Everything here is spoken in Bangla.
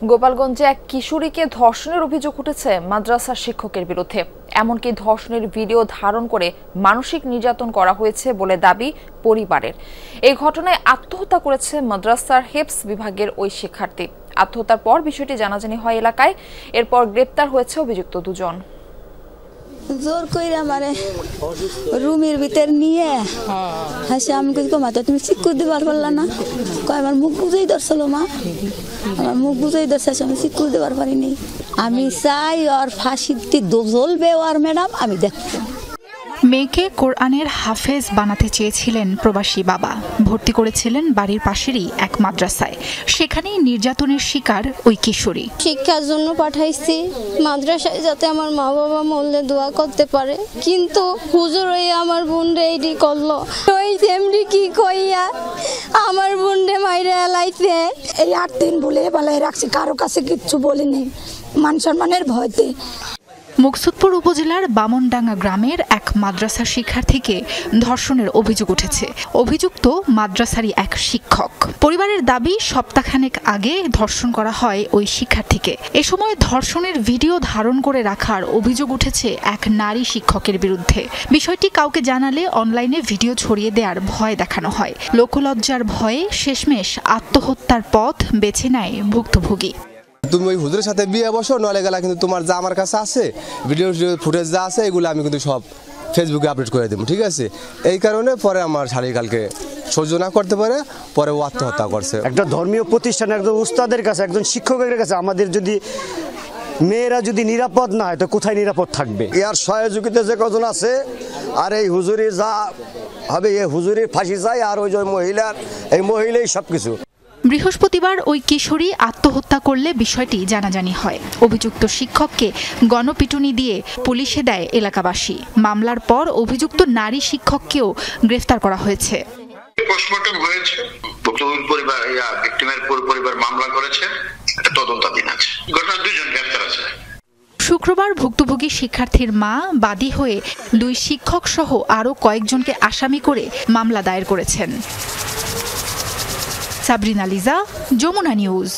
গোপালগঞ্জে এক কিশোরীকে ধর্ষণের অভিযোগ উঠেছে মাদ্রাসার শিক্ষকের বিরুদ্ধে। এমনকি ধর্ষণের ভিডিও ধারণ করে মানসিক নির্যাতন করা হয়েছে বলে দাবি পরিবারের। এই ঘটনায় আত্মহত্যা করেছে মাদ্রাসার হেফজ বিভাগের ওই শিক্ষার্থী। আত্মহত্যার পর বিষয়টি জানাজানি হয় এলাকায়। এরপর গ্রেপ্তার হয়েছে অভিযুক্ত দুজন। জোর কইরা আমারে রুমের ভিতর নিয়ে হাসি আমি কই মাথা তুমি চিক্কু দিবার পারলা না, কয় আমার মুখ বুঝাই ধরছিল মা, আমার মুখ বুঝাই ধরছে, আমি চিক্কু দিবার পারিনি। আমি চাই ওর ফাঁসিতে জ্বলবে ওর ম্যাডাম, আমি দেখব। মেয়েকে কোরআনের হাফেজ বানাতে চেয়েছিলেন প্রবাসী বাবা। ভর্তি করেছিলেন বাড়ির পাশেরই এক মাদ্রাসায়। সেখানেই নির্যাতনের শিকার ওই কিশোরী। শিক্ষার জন্য পাঠাইছি মাদ্রাসায়, যাতে আমার মা বাবা মরলে দোয়া করতে পারে, কিন্তু হুজুর ওই আমার বোনরে এইটি করলো। ওই তেমনি কি কইয়া আমার বোনরে মাইরে এলাইছে। এই 8 দিন বলে বেলায় রাখছি, কারো কাছে কিচ্ছু বলিনি, মান সম্মানের ভয়তে। মুকসুদপুর উপজেলার বামনডাঙ্গা গ্রামের এক মাদ্রাসার শিক্ষার্থীকে ধর্ষণের অভিযোগ উঠেছে। অভিযুক্ত মাদ্রাসারই এক শিক্ষক। পরিবারের দাবি, সপ্তাহখানেক আগে ধর্ষণ করা হয় ওই শিক্ষার্থীকে। এ সময় ধর্ষণের ভিডিও ধারণ করে রাখার অভিযোগ উঠেছে এক নারী শিক্ষকের বিরুদ্ধে। বিষয়টি কাউকে জানালে অনলাইনে ভিডিও ছড়িয়ে দেওয়ার ভয় দেখানো হয়। লোকলজ্জার ভয়ে শেষমেশ আত্মহত্যার পথ বেছে নেয় ভুক্তভোগী। তুমি ওই হুজুরের সাথে বিয়ে বসো, নলে গেলা কিন্তু তোমার যা আমার কাছে আছে ভিডিও ফুটেজ যা আছে এগুলো আমি কিন্তু সব ফেসবুকে আপলোড করে দেবো, ঠিক আছে? এই কারণে পরে আমার শারীরিকালকে সহ্য না করতে পারে, পরে ও আত্মহত্যা করছে। একটা ধর্মীয় প্রতিষ্ঠানে একজন উস্তাদের কাছে, একজন শিক্ষকের কাছে আমাদের যদি মেয়েরা যদি নিরাপদ না হয় তো কোথায় নিরাপদ থাকবে? এর সহযোগিতা যে কজন আছে, আর এই হুজুরি যা হবে এই হুজুরির ফাঁসি যায়, আর ওই যে মহিলার, এই মহিলাই সবকিছু। বৃহস্পতিবার ওই কিশোরী আত্মহত্যা করলে বিষয়টি জানাজানি হয়। অভিযুক্ত শিক্ষককে গণপিটুনি দিয়ে পুলিশে দেয় এলাকাবাসী। মামলার পর অভিযুক্ত নারী শিক্ষককেও গ্রেফতার করা হয়েছে। পোস্টমর্টম হয়েছে, ভুক্তভোগীর পরিবার ভিকটিমের পরিবার মামলা করেছে, এটা তদন্তাধীন আছে। ঘটনার 2 জন গ্রেফতার আছে। শুক্রবার ভুক্তভোগী শিক্ষার্থীর মা বাদী হয়ে 2 শিক্ষক সহ আরও কয়েকজনকে আসামি করে মামলা দায়ের করেছেন। সাবরিনা লিজা, যমুনা নিউজ।